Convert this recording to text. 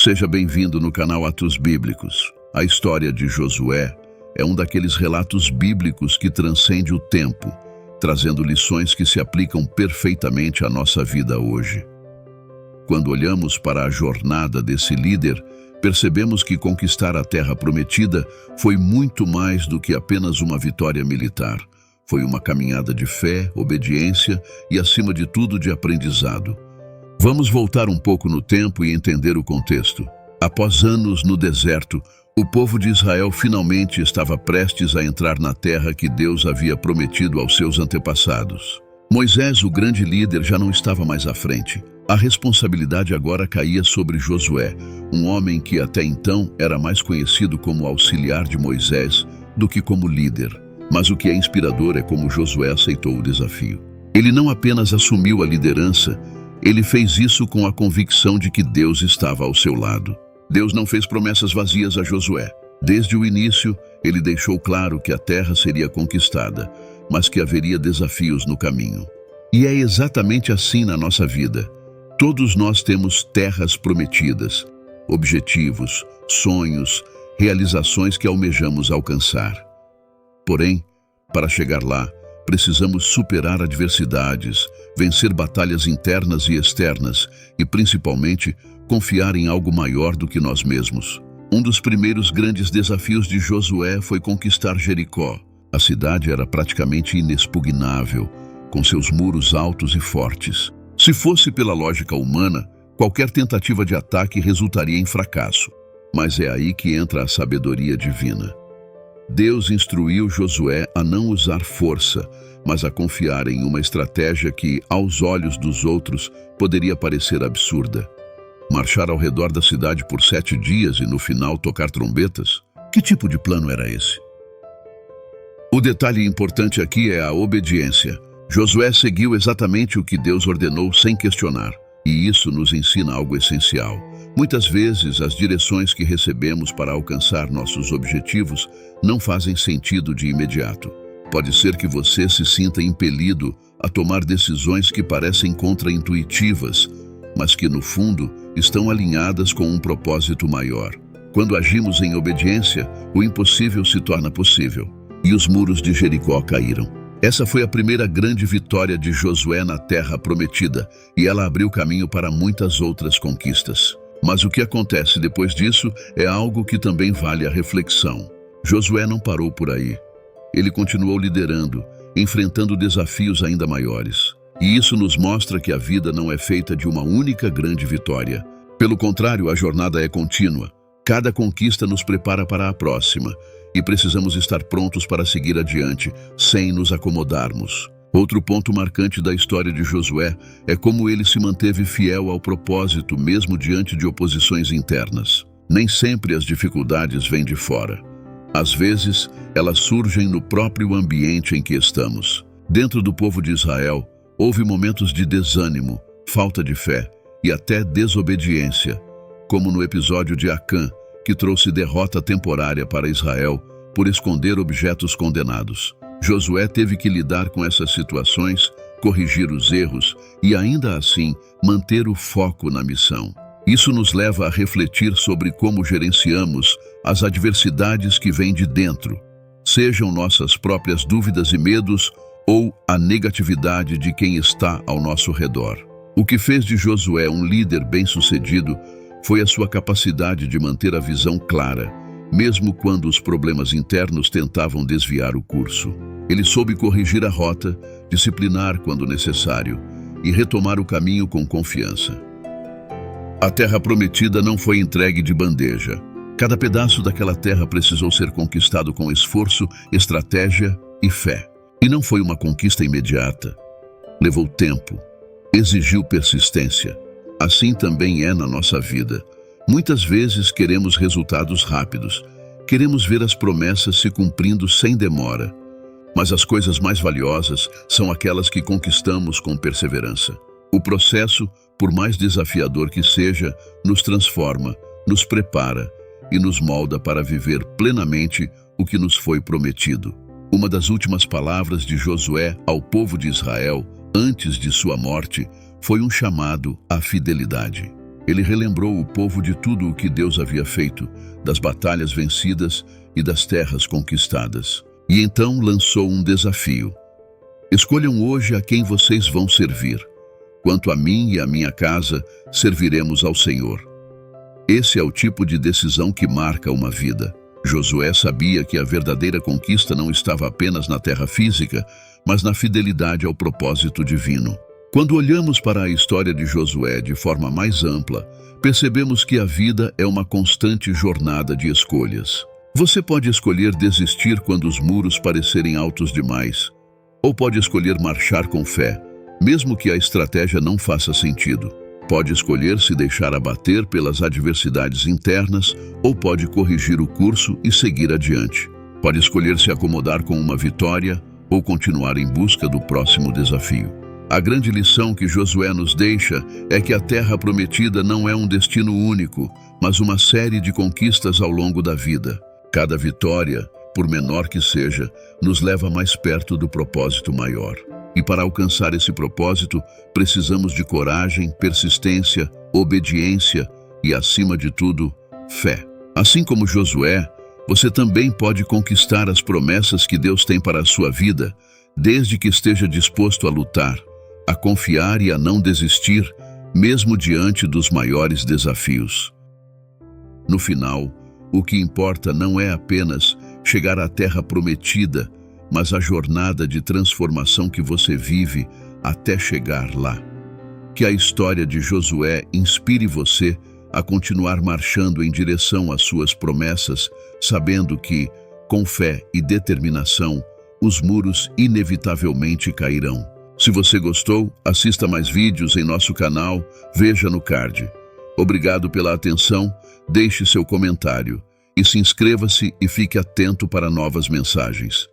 Seja bem-vindo no canal Atos Bíblicos. A história de Josué é um daqueles relatos bíblicos que transcende o tempo, trazendo lições que se aplicam perfeitamente à nossa vida hoje. Quando olhamos para a jornada desse líder, percebemos que conquistar a Terra Prometida foi muito mais do que apenas uma vitória militar. Foi uma caminhada de fé, obediência e, acima de tudo, de aprendizado. Vamos voltar um pouco no tempo e entender o contexto. Após anos no deserto, o povo de Israel finalmente estava prestes a entrar na terra que Deus havia prometido aos seus antepassados. Moisés, o grande líder, já não estava mais à frente. A responsabilidade agora caía sobre Josué, um homem que até então era mais conhecido como auxiliar de Moisés do que como líder. Mas o que é inspirador é como Josué aceitou o desafio. Ele não apenas assumiu a liderança, ele fez isso com a convicção de que Deus estava ao seu lado. Deus não fez promessas vazias a Josué. Desde o início, ele deixou claro que a terra seria conquistada, mas que haveria desafios no caminho. E é exatamente assim na nossa vida. Todos nós temos terras prometidas, objetivos, sonhos, realizações que almejamos alcançar. Porém, para chegar lá, precisamos superar adversidades, vencer batalhas internas e externas e, principalmente, confiar em algo maior do que nós mesmos. Um dos primeiros grandes desafios de Josué foi conquistar Jericó. A cidade era praticamente inexpugnável, com seus muros altos e fortes. Se fosse pela lógica humana, qualquer tentativa de ataque resultaria em fracasso. Mas é aí que entra a sabedoria divina. Deus instruiu Josué a não usar força, mas a confiar em uma estratégia que, aos olhos dos outros, poderia parecer absurda. Marchar ao redor da cidade por 7 dias e, no final, tocar trombetas? Que tipo de plano era esse? O detalhe importante aqui é a obediência. Josué seguiu exatamente o que Deus ordenou sem questionar, e isso nos ensina algo essencial. Muitas vezes, as direções que recebemos para alcançar nossos objetivos não fazem sentido de imediato. Pode ser que você se sinta impelido a tomar decisões que parecem contraintuitivas, mas que, no fundo, estão alinhadas com um propósito maior. Quando agimos em obediência, o impossível se torna possível, e os muros de Jericó caíram. Essa foi a primeira grande vitória de Josué na Terra Prometida, e ela abriu caminho para muitas outras conquistas. Mas o que acontece depois disso é algo que também vale a reflexão. Josué não parou por aí. Ele continuou liderando, enfrentando desafios ainda maiores. E isso nos mostra que a vida não é feita de uma única grande vitória. Pelo contrário, a jornada é contínua. Cada conquista nos prepara para a próxima, e precisamos estar prontos para seguir adiante, sem nos acomodarmos. Outro ponto marcante da história de Josué é como ele se manteve fiel ao propósito mesmo diante de oposições internas. Nem sempre as dificuldades vêm de fora. Às vezes, elas surgem no próprio ambiente em que estamos. Dentro do povo de Israel, houve momentos de desânimo, falta de fé e até desobediência, como no episódio de Acã, que trouxe derrota temporária para Israel por esconder objetos condenados. Josué teve que lidar com essas situações, corrigir os erros e, ainda assim, manter o foco na missão. Isso nos leva a refletir sobre como gerenciamos as adversidades que vêm de dentro, sejam nossas próprias dúvidas e medos ou a negatividade de quem está ao nosso redor. O que fez de Josué um líder bem-sucedido foi a sua capacidade de manter a visão clara, mesmo quando os problemas internos tentavam desviar o curso. Ele soube corrigir a rota, disciplinar quando necessário e retomar o caminho com confiança. A Terra Prometida não foi entregue de bandeja. Cada pedaço daquela terra precisou ser conquistado com esforço, estratégia e fé. E não foi uma conquista imediata. Levou tempo, exigiu persistência. Assim também é na nossa vida. Muitas vezes queremos resultados rápidos. Queremos ver as promessas se cumprindo sem demora. Mas as coisas mais valiosas são aquelas que conquistamos com perseverança. O processo, por mais desafiador que seja, nos transforma, nos prepara e nos molda para viver plenamente o que nos foi prometido. Uma das últimas palavras de Josué ao povo de Israel, antes de sua morte, foi um chamado à fidelidade. Ele relembrou o povo de tudo o que Deus havia feito, das batalhas vencidas e das terras conquistadas. E então lançou um desafio. Escolham hoje a quem vocês vão servir. Quanto a mim e a minha casa, serviremos ao Senhor. Esse é o tipo de decisão que marca uma vida. Josué sabia que a verdadeira conquista não estava apenas na terra física, mas na fidelidade ao propósito divino. Quando olhamos para a história de Josué de forma mais ampla, percebemos que a vida é uma constante jornada de escolhas. Você pode escolher desistir quando os muros parecerem altos demais, ou pode escolher marchar com fé, mesmo que a estratégia não faça sentido. Pode escolher se deixar abater pelas adversidades internas ou pode corrigir o curso e seguir adiante. Pode escolher se acomodar com uma vitória ou continuar em busca do próximo desafio. A grande lição que Josué nos deixa é que a terra prometida não é um destino único, mas uma série de conquistas ao longo da vida. Cada vitória, por menor que seja, nos leva mais perto do propósito maior. E para alcançar esse propósito, precisamos de coragem, persistência, obediência e, acima de tudo, fé. Assim como Josué, você também pode conquistar as promessas que Deus tem para a sua vida, desde que esteja disposto a lutar, a confiar e a não desistir, mesmo diante dos maiores desafios. No final, o que importa não é apenas chegar à terra prometida, mas a jornada de transformação que você vive até chegar lá. Que a história de Josué inspire você a continuar marchando em direção às suas promessas, sabendo que, com fé e determinação, os muros inevitavelmente cairão. Se você gostou, assista mais vídeos em nosso canal, veja no card. Obrigado pela atenção, deixe seu comentário e se inscreva-se e fique atento para novas mensagens.